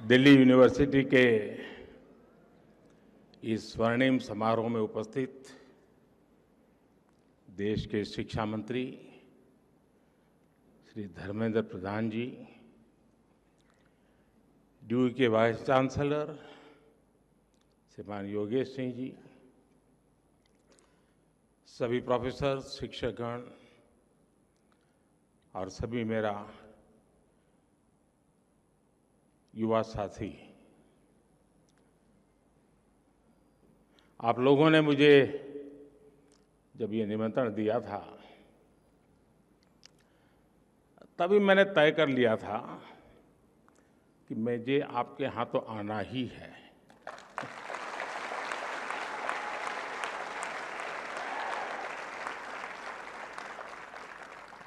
Delhi university के इस स्वर्णिम समारोह में उपस्थित देश के शिक्षा मंत्री श्री धर्मेंद्र प्रधान जी, ड्यू के वाइस चांसलर श्रीमान योगेश सिंह जी, सभी प्रोफेसर, शिक्षकगण और सभी मेरा युवा साथी, आप लोगों ने मुझे जब ये निमंत्रण दिया था तभी मैंने तय कर लिया था कि मुझे आपके यहाँ तो आना ही है।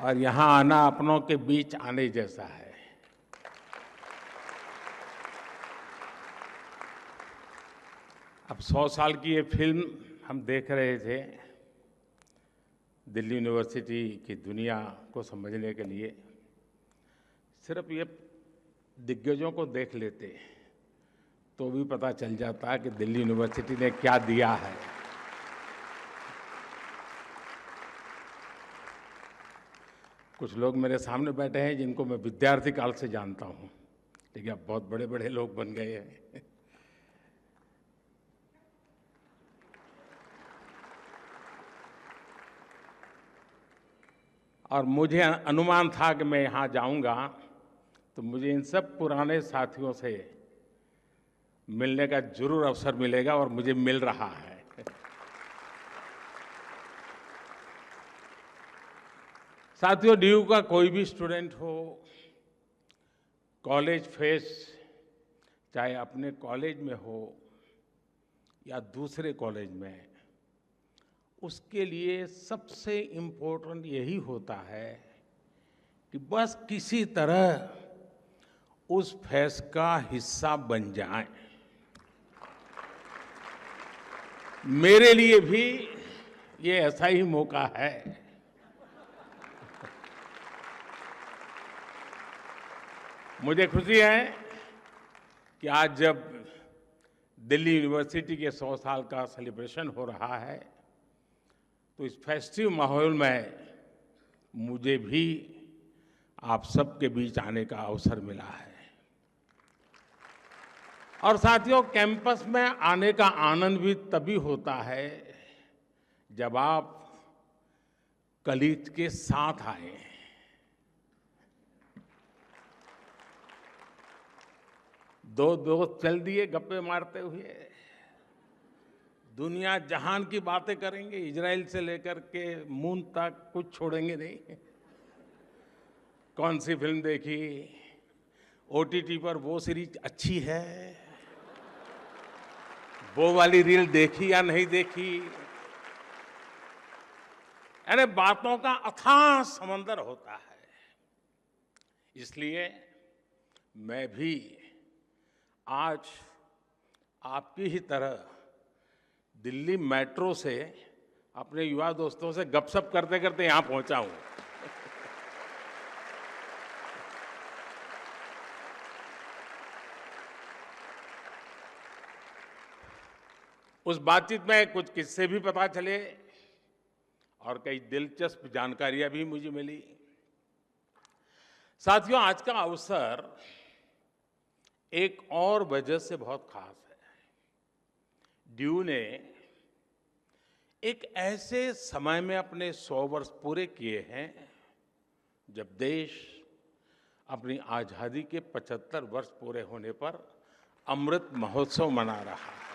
और यहाँ आना अपनों के बीच आने जैसा है। अब 100 साल की ये फिल्म हम देख रहे थे दिल्ली यूनिवर्सिटी की दुनिया को समझने के लिए। सिर्फ ये दिग्गजों को देख लेते तो भी पता चल जाता है कि दिल्ली यूनिवर्सिटी ने क्या दिया है। कुछ लोग मेरे सामने बैठे हैं जिनको मैं विद्यार्थी काल से जानता हूं, लेकिन अब बहुत बड़े बड़े लोग बन गए हैं। और मुझे अनुमान था कि मैं यहाँ जाऊँगा तो मुझे इन सब पुराने साथियों से मिलने का जरूर अवसर मिलेगा और मुझे मिल रहा है। साथियों, ड्यू का कोई भी स्टूडेंट हो, कॉलेज फेस्ट चाहे अपने कॉलेज में हो या दूसरे कॉलेज में, उसके लिए सबसे इम्पोर्टेंट यही होता है कि बस किसी तरह उस फेस्ट का हिस्सा बन जाएं। मेरे लिए भी ये ऐसा ही मौका है। मुझे खुशी है कि आज जब दिल्ली यूनिवर्सिटी के 100 साल का सेलिब्रेशन हो रहा है तो इस फेस्टिव माहौल में मुझे भी आप सबके बीच आने का अवसर मिला है। और साथियों, कैंपस में आने का आनंद भी तभी होता है जब आप कलीग के साथ आए। दो दोस्त चल दिए गप्पे मारते हुए, दुनिया जहान की बातें करेंगे, इजराइल से लेकर के मून तक कुछ छोड़ेंगे नहीं। कौन सी फिल्म देखी, ओटीटी पर वो सीरीज अच्छी है, वो वाली रील देखी या नहीं देखी, यानी बातों का अथाह समंदर होता है। इसलिए मैं भी आज आपकी ही तरह दिल्ली मेट्रो से अपने युवा दोस्तों से गपशप करते करते यहां पहुंचा हूं। उस बातचीत में कुछ किस्से भी पता चले और कई दिलचस्प जानकारियां भी मुझे मिली। साथियों, आज का अवसर एक और वजह से बहुत खास है। ड्यू ने एक ऐसे समय में अपने 100 वर्ष पूरे किए हैं जब देश अपनी आजादी के 75 वर्ष पूरे होने पर अमृत महोत्सव मना रहा है।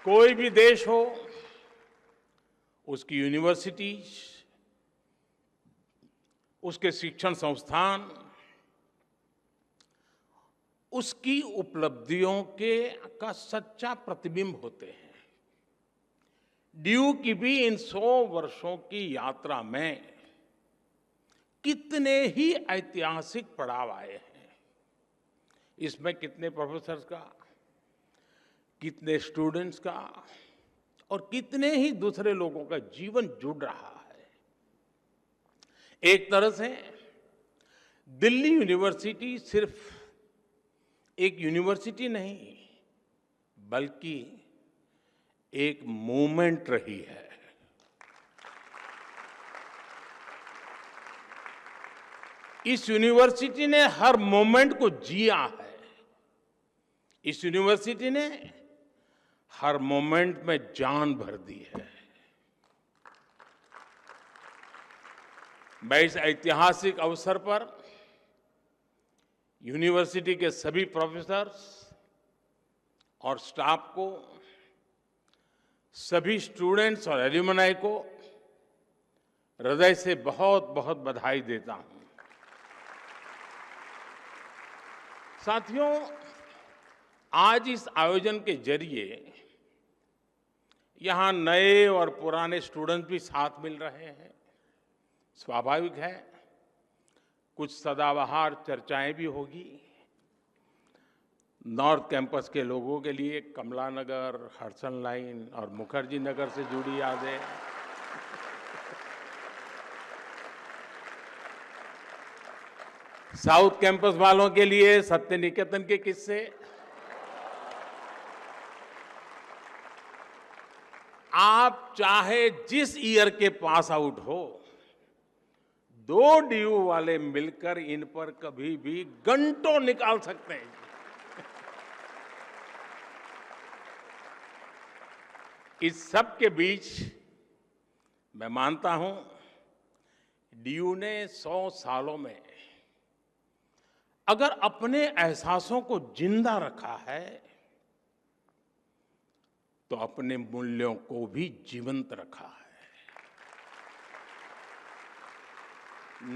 कोई भी देश हो, उसकी यूनिवर्सिटीज, उसके शिक्षण संस्थान उसकी उपलब्धियों का सच्चा प्रतिबिंब होते हैं। ड्यू की भी इन 100 वर्षों की यात्रा में कितने ही ऐतिहासिक पड़ाव आए हैं। इसमें कितने प्रोफेसर्स का, कितने स्टूडेंट्स का और कितने ही दूसरे लोगों का जीवन जुड़ रहा है। एक तरह से दिल्ली यूनिवर्सिटी सिर्फ एक यूनिवर्सिटी नहीं, बल्कि एक मूवमेंट रही है। इस यूनिवर्सिटी ने हर मोमेंट को जिया है। इस यूनिवर्सिटी ने हर मोमेंट में जान भर दी है। मैं इस ऐतिहासिक अवसर पर यूनिवर्सिटी के सभी प्रोफेसर्स और स्टाफ को, सभी स्टूडेंट्स और एल्यूमनाई को हृदय से बहुत बहुत बधाई देता हूं। साथियों, आज इस आयोजन के जरिए यहां नए और पुराने स्टूडेंट्स भी साथ मिल रहे हैं। स्वाभाविक है, कुछ सदाबहार चर्चाएं भी होगी। नॉर्थ कैंपस के लोगों के लिए कमला नगर, हडसन लाइन और मुखर्जी नगर से जुड़ी यादें, साउथ कैंपस वालों के लिए सत्य निकेतन के किस्से, आप चाहे जिस ईयर के पास आउट हो, 2 डीयू वाले मिलकर इन पर कभी भी घंटों निकाल सकते हैं। इस सब के बीच मैं मानता हूं, डीयू ने 100 सालों में अगर अपने एहसासों को जिंदा रखा है, तो अपने मूल्यों को भी जीवंत रखा है।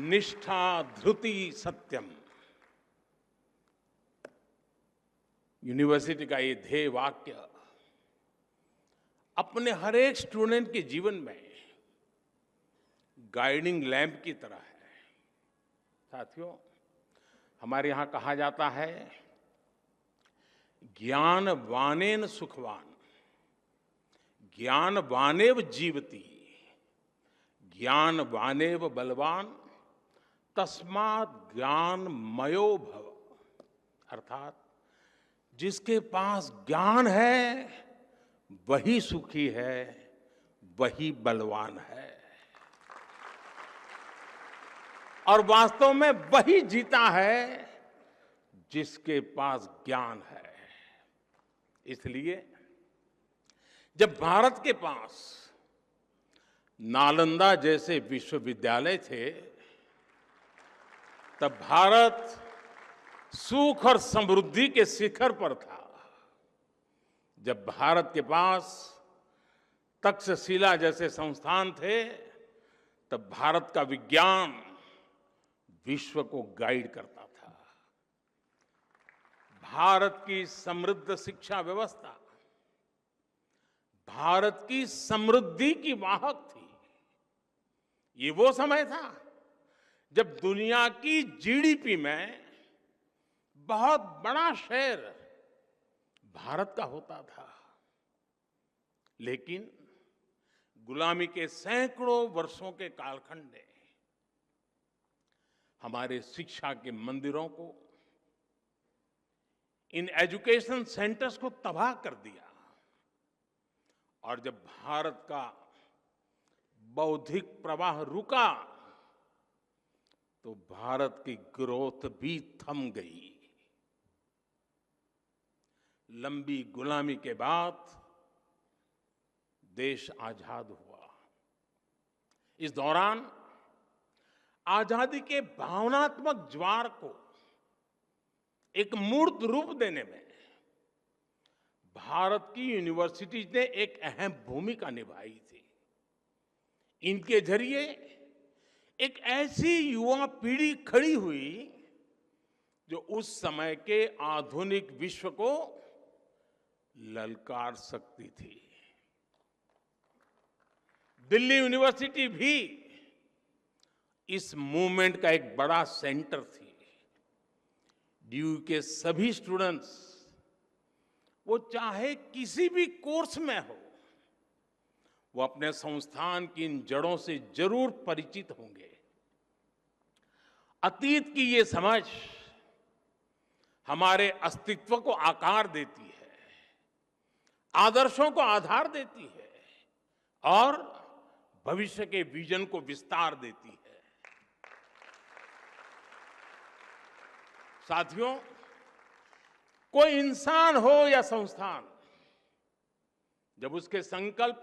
निष्ठा धृति सत्यम, यूनिवर्सिटी का ये ध्येय वाक्य अपने हर एक स्टूडेंट के जीवन में गाइडिंग लैंप की तरह है। साथियों, हमारे यहां कहा जाता है, ज्ञान वानेन सुखवान, ज्ञान वानेव जीवति, ज्ञान वानेव बलवान, तस्मात् ज्ञान मयो भव। अर्थात जिसके पास ज्ञान है वही सुखी है, वही बलवान है, और वास्तव में वही जीता है जिसके पास ज्ञान है। इसलिए जब भारत के पास नालंदा जैसे विश्वविद्यालय थे, तब भारत सुख और समृद्धि के शिखर पर था। जब भारत के पास तक्षशिला जैसे संस्थान थे, तब भारत का विज्ञान विश्व को गाइड करता था। भारत की समृद्ध शिक्षा व्यवस्था भारत की समृद्धि की वाहक थी। ये वो समय था जब दुनिया की जीडीपी में बहुत बड़ा शेयर भारत का होता था। लेकिन गुलामी के सैकड़ों वर्षों के कालखंड ने हमारे शिक्षा के मंदिरों को, इन एजुकेशन सेंटर्स को तबाह कर दिया। और जब भारत का बौद्धिक प्रवाह रुका, तो भारत की ग्रोथ भी थम गई। लंबी गुलामी के बाद देश आजाद हुआ। इस दौरान आजादी के भावनात्मक ज्वार को एक मूर्त रूप देने में भारत की यूनिवर्सिटीज ने एक अहम भूमिका निभाई थी। इनके जरिए एक ऐसी युवा पीढ़ी खड़ी हुई जो उस समय के आधुनिक विश्व को ललकार सकती थी। दिल्ली यूनिवर्सिटी भी इस मूवमेंट का एक बड़ा सेंटर थी। डीयू के सभी स्टूडेंट्स, वो चाहे किसी भी कोर्स में हो, वो अपने संस्थान की इन जड़ों से जरूर परिचित होंगे। अतीत की ये समझ हमारे अस्तित्व को आकार देती है, आदर्शों को आधार देती है और भविष्य के विजन को विस्तार देती है। साथियों, कोई इंसान हो या संस्थान, जब उसके संकल्प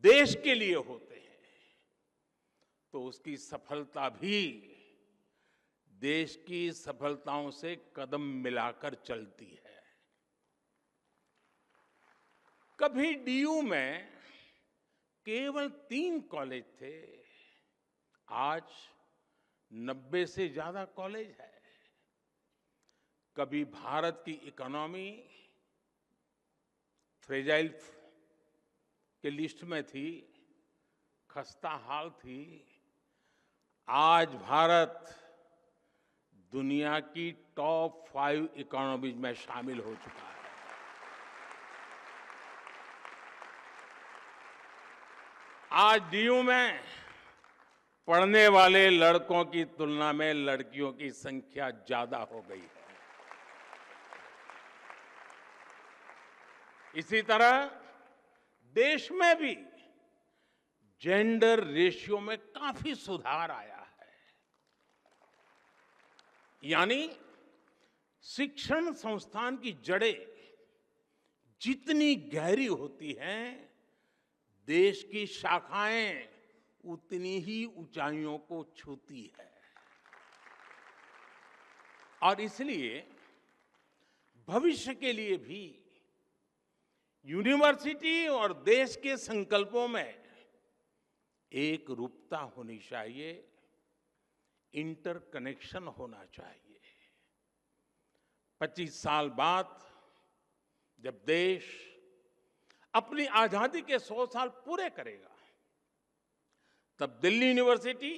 देश के लिए होते हैं तो उसकी सफलता भी देश की सफलताओं से कदम मिलाकर चलती है। कभी डीयू में केवल 3 कॉलेज थे, आज 90 से ज्यादा कॉलेज है। कभी भारत की इकोनॉमी फ्रेजाइल के लिस्ट में थी, खस्ता हाल थी। आज भारत दुनिया की टॉप 5 इकोनॉमीज में शामिल हो चुका है। आज डीयू में पढ़ने वाले लड़कों की तुलना में लड़कियों की संख्या ज्यादा हो गई है। इसी तरह देश में भी जेंडर रेशियो में काफी सुधार आया है। यानी शिक्षण संस्थान की जड़ें जितनी गहरी होती हैं, देश की शाखाएं उतनी ही ऊंचाइयों को छूती है। और इसलिए भविष्य के लिए भी यूनिवर्सिटी और देश के संकल्पों में एक रूपता होनी चाहिए, इंटरकनेक्शन होना चाहिए। 25 साल बाद जब देश अपनी आजादी के 100 साल पूरे करेगा, तब दिल्ली यूनिवर्सिटी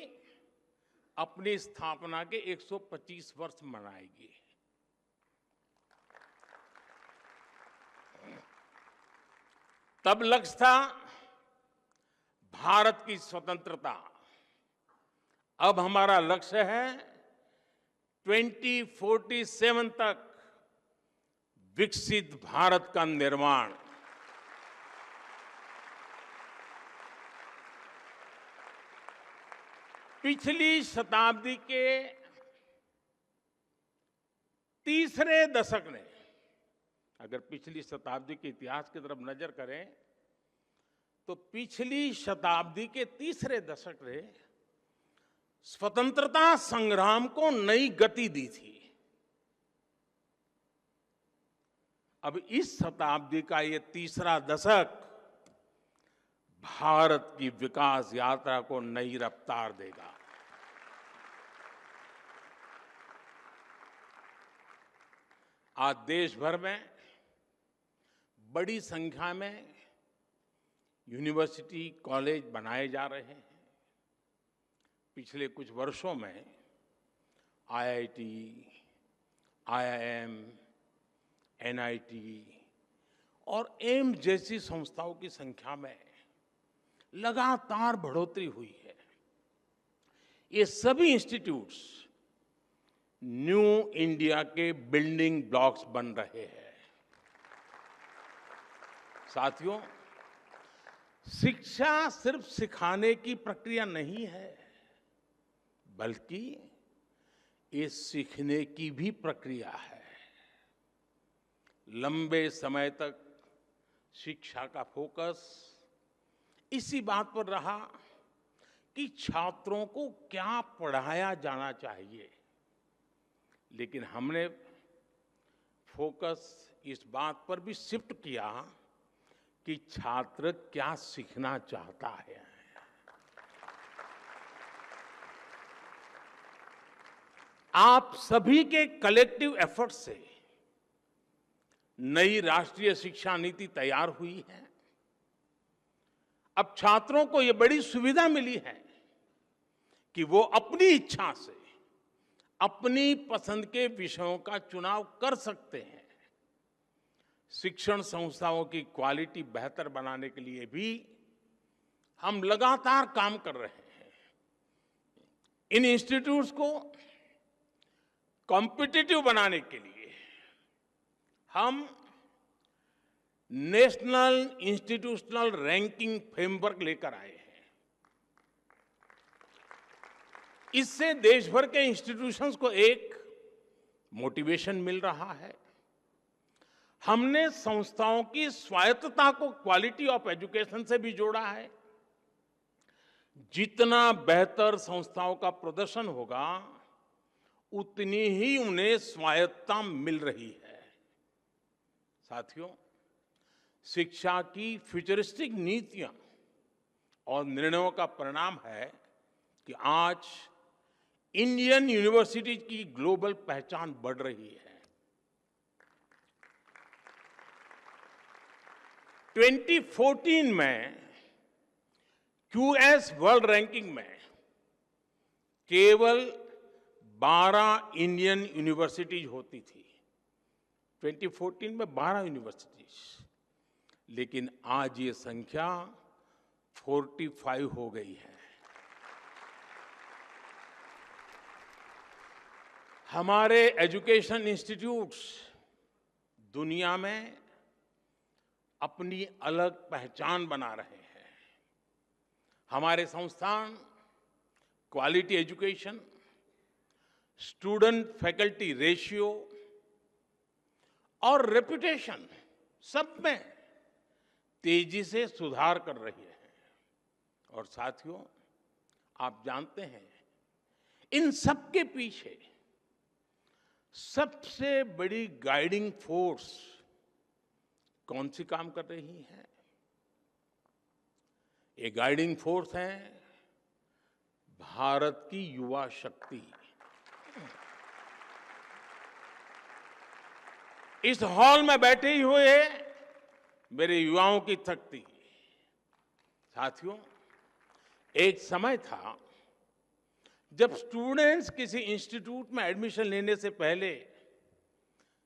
अपनी स्थापना के 125 वर्ष मनाएगी। तब लक्ष्य था भारत की स्वतंत्रता। अब हमारा लक्ष्य है 2047 तक विकसित भारत का निर्माण। पिछली शताब्दी के तीसरे दशक ने, अगर पिछली शताब्दी के इतिहास की तरफ नजर करें तो पिछली शताब्दी के तीसरे दशक ने स्वतंत्रता संग्राम को नई गति दी थी। अब इस शताब्दी का ये तीसरा दशक भारत की विकास यात्रा को नई रफ्तार देगा। आज देश भर में बड़ी संख्या में यूनिवर्सिटी, कॉलेज बनाए जा रहे हैं। पिछले कुछ वर्षों में आईआईटी, आईआईएम, एनआईटी और एम्स जैसी संस्थाओं की संख्या में लगातार बढ़ोतरी हुई है। ये सभी इंस्टीट्यूट्स न्यू इंडिया के बिल्डिंग ब्लॉक्स बन रहे हैं। साथियों, शिक्षा सिर्फ सिखाने की प्रक्रिया नहीं है, बल्कि ये सीखने की भी प्रक्रिया है। लंबे समय तक शिक्षा का फोकस इसी बात पर रहा कि छात्रों को क्या पढ़ाया जाना चाहिए, लेकिन हमने फोकस इस बात पर भी शिफ्ट किया कि छात्र क्या सीखना चाहता है। आप सभी के कलेक्टिव एफर्ट से नई राष्ट्रीय शिक्षा नीति तैयार हुई है। अब छात्रों को यह बड़ी सुविधा मिली है कि वो अपनी इच्छा से अपनी पसंद के विषयों का चुनाव कर सकते हैं। शिक्षण संस्थाओं की क्वालिटी बेहतर बनाने के लिए भी हम लगातार काम कर रहे हैं। इन इंस्टीट्यूट्स को कॉम्पिटिटिव बनाने के लिए हम नेशनल इंस्टीट्यूशनल रैंकिंग फ्रेमवर्क लेकर आए हैं। इससे देश भर के इंस्टीट्यूशंस को एक मोटिवेशन मिल रहा है। हमने संस्थाओं की स्वायत्तता को क्वालिटी ऑफ एजुकेशन से भी जोड़ा है। जितना बेहतर संस्थाओं का प्रदर्शन होगा, उतनी ही उन्हें स्वायत्तता मिल रही है। साथियों, शिक्षा की फ्यूचरिस्टिक नीतियां और निर्णयों का परिणाम है कि आज इंडियन यूनिवर्सिटी की ग्लोबल पहचान बढ़ रही है। 2014 में क्यूएस वर्ल्ड रैंकिंग में केवल 12 इंडियन यूनिवर्सिटीज होती थी। 2014 में 12 यूनिवर्सिटीज, लेकिन आज ये संख्या 45 हो गई है। हमारे एजुकेशन इंस्टीट्यूट्स दुनिया में अपनी अलग पहचान बना रहे हैं। हमारे संस्थान quality education, student faculty ratio और रेपुटेशन सब में तेजी से सुधार कर रही है। और साथियों, आप जानते हैं, इन सब के पीछे सबसे बड़ी गाइडिंग फोर्स कौन सी काम कर रही है? ये गाइडिंग फोर्स है भारत की युवा शक्ति। इस हॉल में बैठे ही हुए मेरे युवाओं की शक्ति। साथियों, एक समय था जब स्टूडेंट्स किसी इंस्टीट्यूट में एडमिशन लेने से पहले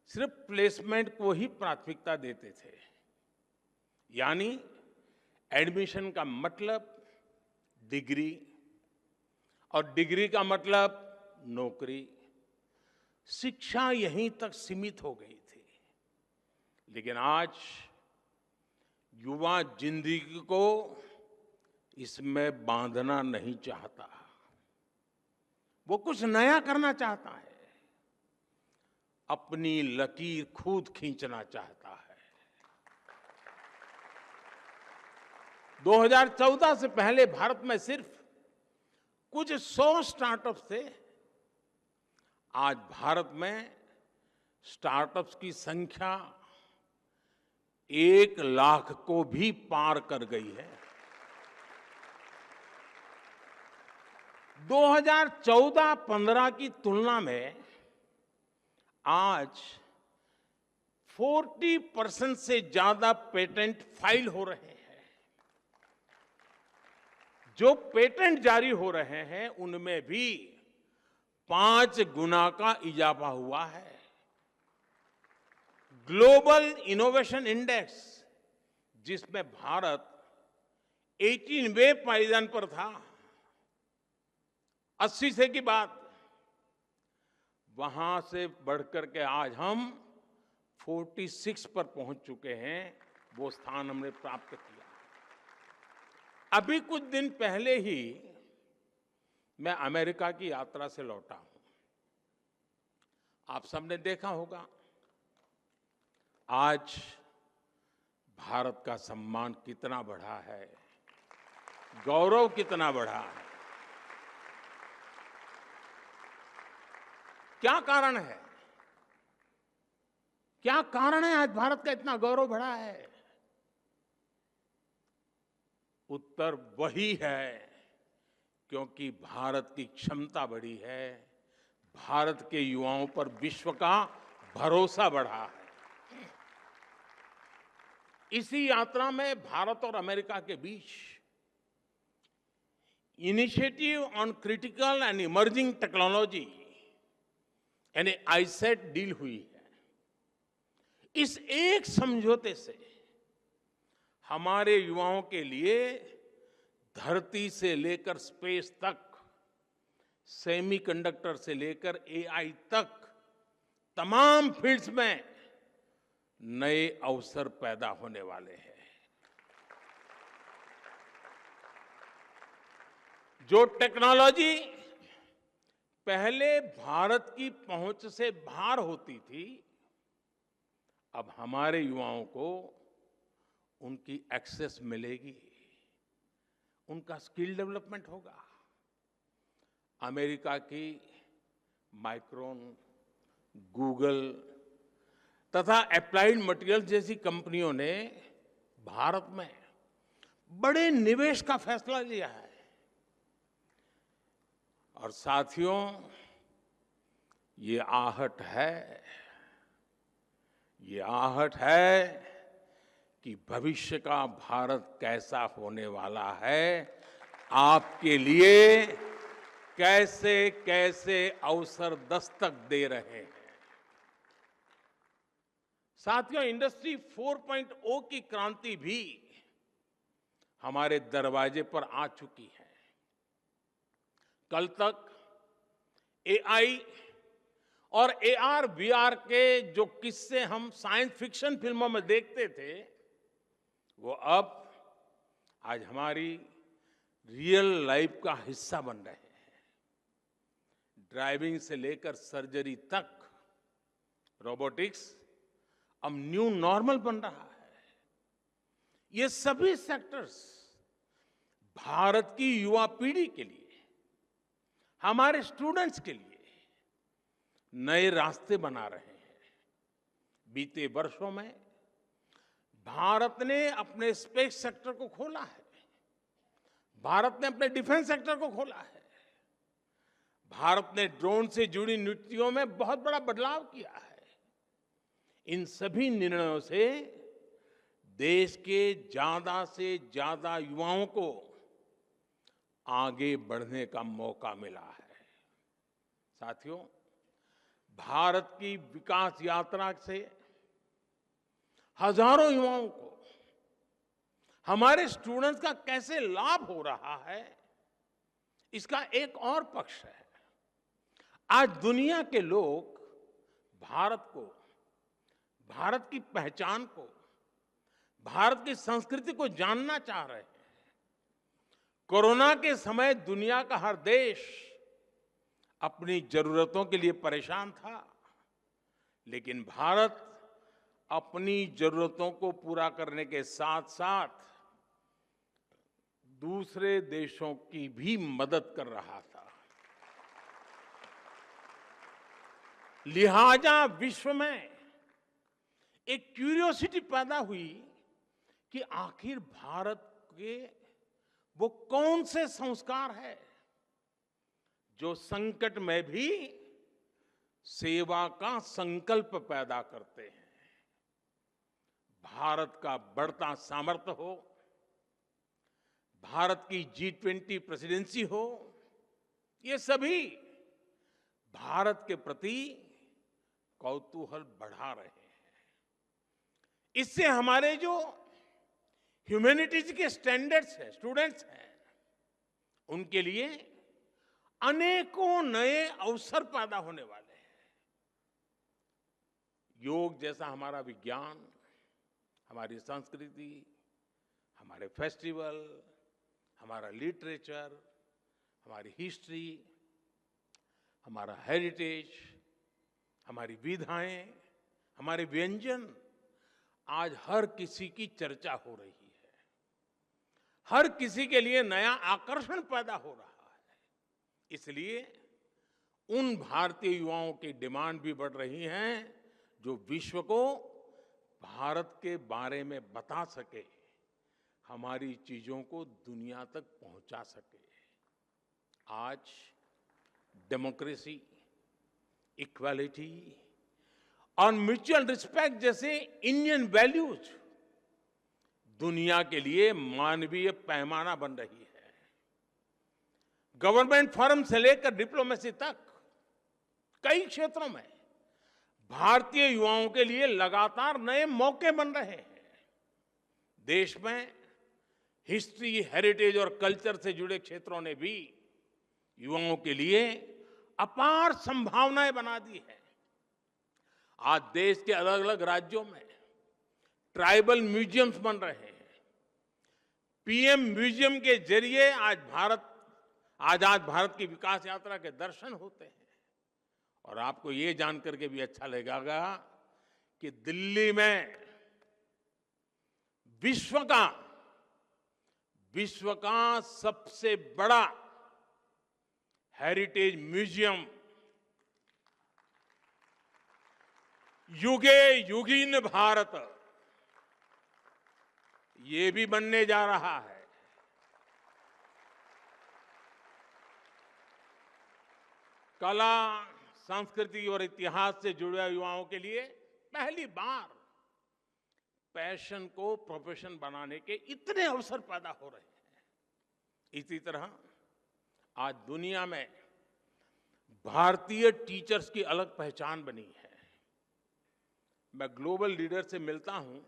सिर्फ प्लेसमेंट को ही प्राथमिकता देते थे। यानी एडमिशन का मतलब डिग्री और डिग्री का मतलब नौकरी। शिक्षा यहीं तक सीमित हो गई थी। लेकिन आज युवा जिंदगी को इसमें बांधना नहीं चाहता। वो कुछ नया करना चाहता है, अपनी लकीर खुद खींचना चाहता है। 2014 से पहले भारत में सिर्फ कुछ 100 स्टार्टअप्स थे। आज भारत में स्टार्टअप्स की संख्या 1 लाख को भी पार कर गई है। 2014-15 की तुलना में आज 40% से ज्यादा पेटेंट फाइल हो रहे हैं। जो पेटेंट जारी हो रहे हैं, उनमें भी 5 गुना का इजाफा हुआ है। ग्लोबल इनोवेशन इंडेक्स, जिसमें भारत 18वें पायदान पर था 80 से की बात, वहां से बढ़कर के आज हम 46 पर पहुंच चुके हैं। वो स्थान हमने प्राप्त किया। अभी कुछ दिन पहले ही मैं अमेरिका की यात्रा से लौटा हूं। आप सबने देखा होगा आज भारत का सम्मान कितना बढ़ा है, गौरव कितना बढ़ा है। क्या कारण है? क्या कारण है आज भारत का इतना गौरव बढ़ा है? उत्तर वही है, क्योंकि भारत की क्षमता बढ़ी है, भारत के युवाओं पर विश्व का भरोसा बढ़ा है। इसी यात्रा में भारत और अमेरिका के बीच initiative on critical and emerging technology यानी आईसेट डील हुई है। इस एक समझौते से हमारे युवाओं के लिए धरती से लेकर स्पेस तक सेमीकंडक्टर से लेकर एआई तक तमाम फील्ड्स में नए अवसर पैदा होने वाले हैं। जो टेक्नोलॉजी पहले भारत की पहुंच से बाहर होती थी, अब हमारे युवाओं को उनकी एक्सेस मिलेगी, उनका स्किल डेवलपमेंट होगा। अमेरिका की माइक्रोन, गूगल तथा एप्लाइड मटेरियल जैसी कंपनियों ने भारत में बड़े निवेश का फैसला लिया है। और साथियों, ये आहट है कि भविष्य का भारत कैसा होने वाला है, आपके लिए कैसे कैसे अवसर दस्तक दे रहे हैं। साथियों, इंडस्ट्री 4.0 की क्रांति भी हमारे दरवाजे पर आ चुकी है। कल तक एआई और एआर वीआर के जो किस्से हम साइंस फिक्शन फिल्मों में देखते थे, वो अब आज हमारी रियल लाइफ का हिस्सा बन रहे हैं। ड्राइविंग से लेकर सर्जरी तक रोबोटिक्स अब न्यू नॉर्मल बन रहा है। ये सभी सेक्टर्स भारत की युवा पीढ़ी के लिए, हमारे स्टूडेंट्स के लिए नए रास्ते बना रहे हैं। बीते वर्षों में भारत ने अपने स्पेस सेक्टर को खोला है, भारत ने अपने डिफेंस सेक्टर को खोला है, भारत ने ड्रोन से जुड़ी नीतियों में बहुत बड़ा बदलाव किया है। इन सभी निर्णयों से देश के ज्यादा से ज्यादा युवाओं को आगे बढ़ने का मौका मिला है। साथियों, भारत की विकास यात्रा से हजारों युवाओं को, हमारे स्टूडेंट्स का कैसे लाभ हो रहा है, इसका एक और पक्ष है। आज दुनिया के लोग भारत को, भारत की पहचान को, भारत की संस्कृति को जानना चाह रहे हैं। कोरोना के समय दुनिया का हर देश अपनी जरूरतों के लिए परेशान था, लेकिन भारत अपनी जरूरतों को पूरा करने के साथ साथ दूसरे देशों की भी मदद कर रहा था। लिहाजा विश्व में एक क्यूरियोसिटी पैदा हुई कि आखिर भारत के वो कौन से संस्कार है जो संकट में भी सेवा का संकल्प पैदा करते हैं। भारत का बढ़ता सामर्थ्य हो, भारत की G20 प्रेसिडेंसी हो, ये सभी भारत के प्रति कौतूहल बढ़ा रहे हैं। इससे हमारे जो ह्यूमैनिटीज के स्टैंडर्ड्स हैं, स्टूडेंट्स हैं, उनके लिए अनेकों नए अवसर पैदा होने वाले हैं। योग जैसा हमारा विज्ञान, हमारी संस्कृति, हमारे फेस्टिवल, हमारा लिटरेचर, हमारी हिस्ट्री, हमारा हेरिटेज, हमारी विधाएं, हमारे व्यंजन आज हर किसी की चर्चा हो रही है। हर किसी के लिए नया आकर्षण पैदा हो रहा है। इसलिए उन भारतीय युवाओं की डिमांड भी बढ़ रही है जो विश्व को भारत के बारे में बता सके, हमारी चीजों को दुनिया तक पहुंचा सके। आज डेमोक्रेसी, इक्वालिटी और म्यूचुअल रिस्पेक्ट जैसे इंडियन वैल्यूज दुनिया के लिए मानवीय पैमाना बन रही है। गवर्नमेंट फोरम से लेकर डिप्लोमेसी तक कई क्षेत्रों में भारतीय युवाओं के लिए लगातार नए मौके बन रहे हैं। देश में हिस्ट्री, हेरिटेज और कल्चर से जुड़े क्षेत्रों ने भी युवाओं के लिए अपार संभावनाएं बना दी है। आज देश के अलग अलग राज्यों में ट्राइबल म्यूजियम्स बन रहे हैं। पीएम म्यूजियम के जरिए आजाद भारत की विकास यात्रा के दर्शन होते हैं। और आपको ये जानकर के भी अच्छा लगेगा कि दिल्ली में विश्व का सबसे बड़ा हेरिटेज म्यूजियम युगे युगीन भारत ये भी बनने जा रहा है। कला, संस्कृति और इतिहास से जुड़े युवाओं के लिए पहली बार पैशन को प्रोफेशन बनाने के इतने अवसर पैदा हो रहे हैं। इसी तरह आज दुनिया में भारतीय टीचर्स की अलग पहचान बनी है। मैं ग्लोबल लीडर से मिलता हूं,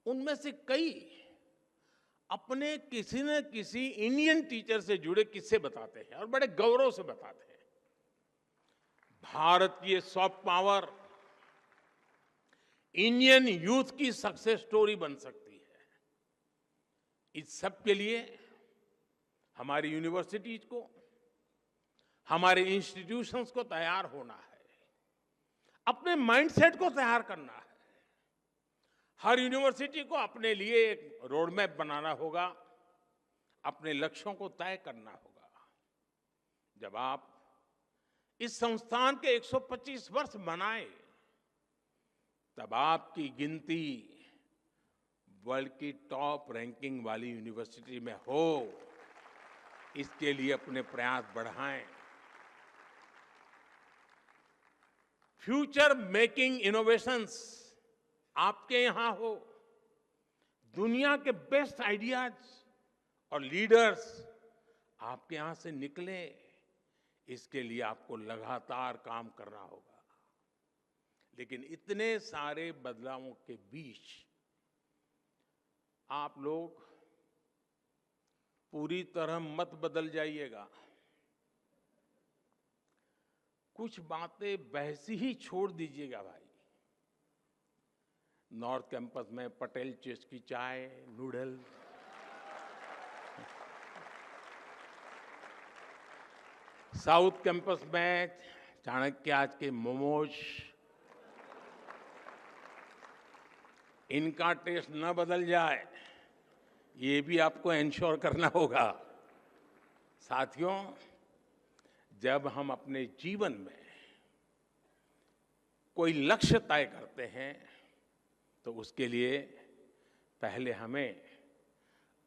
उनमें से कई अपने किसी न किसी इंडियन टीचर से जुड़े किस्से बताते हैं और बड़े गौरव से बताते हैं। भारत की ये सॉफ्ट पावर इंडियन यूथ की सक्सेस स्टोरी बन सकती है। इस सब के लिए हमारी यूनिवर्सिटीज को, हमारे इंस्टीट्यूशंस को तैयार होना है, अपने माइंडसेट को तैयार करना है। हर यूनिवर्सिटी को अपने लिए एक रोड मैप बनाना होगा, अपने लक्ष्यों को तय करना होगा। जब आप इस संस्थान के 125 वर्ष मनाएं, तब आपकी गिनती वर्ल्ड की टॉप रैंकिंग वाली यूनिवर्सिटी में हो, इसके लिए अपने प्रयास बढ़ाएं। फ्यूचर मेकिंग इनोवेशंस आपके यहां हो, दुनिया के बेस्ट आइडियाज और लीडर्स आपके यहां से निकले, इसके लिए आपको लगातार काम करना होगा। लेकिन इतने सारे बदलावों के बीच आप लोग पूरी तरह मत बदल जाइएगा। कुछ बातें वैसी ही छोड़ दीजिएगा भाई। नॉर्थ कैंपस में पटेल चेस की चाय, नूडल, साउथ कैंपस में चाणक्य आज के मोमोज, इनका टेस्ट न बदल जाए, ये भी आपको इंश्योर करना होगा। साथियों, जब हम अपने जीवन में कोई लक्ष्य तय करते हैं तो उसके लिए पहले हमें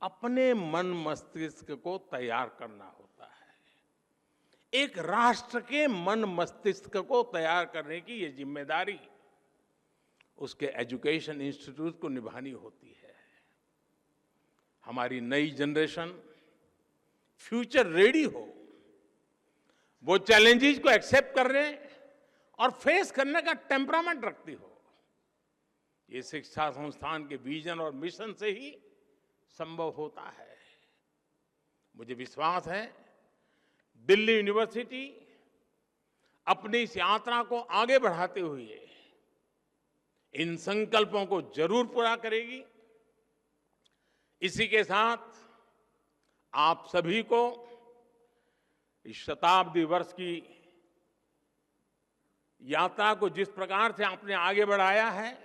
अपने मन मस्तिष्क को तैयार करना होता है। एक राष्ट्र के मन मस्तिष्क को तैयार करने की ये जिम्मेदारी उसके एजुकेशन इंस्टीट्यूट को निभानी होती है। हमारी नई जनरेशन फ्यूचर रेडी हो, वो चैलेंजेस को एक्सेप्ट करने और फेस करने का टेम्परामेंट रखती हो। ये शिक्षा संस्थान के विजन और मिशन से ही संभव होता है। मुझे विश्वास है दिल्ली यूनिवर्सिटी अपनी इस यात्रा को आगे बढ़ाते हुए इन संकल्पों को जरूर पूरा करेगी। इसी के साथ आप सभी को इस शताब्दी वर्ष की यात्रा को जिस प्रकार से आपने आगे बढ़ाया है,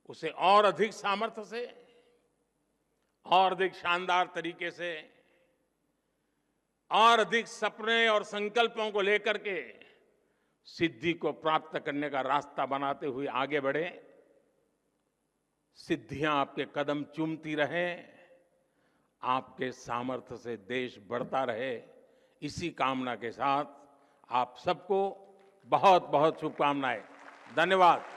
उसे और अधिक सामर्थ्य से और अधिक शानदार तरीके से और अधिक सपने और संकल्पों को लेकर के सिद्धि को प्राप्त करने का रास्ता बनाते हुए आगे बढ़े। सिद्धियां आपके कदम चूमती रहें, आपके सामर्थ्य से देश बढ़ता रहे। इसी कामना के साथ आप सबको बहुत बहुत शुभकामनाएं। धन्यवाद।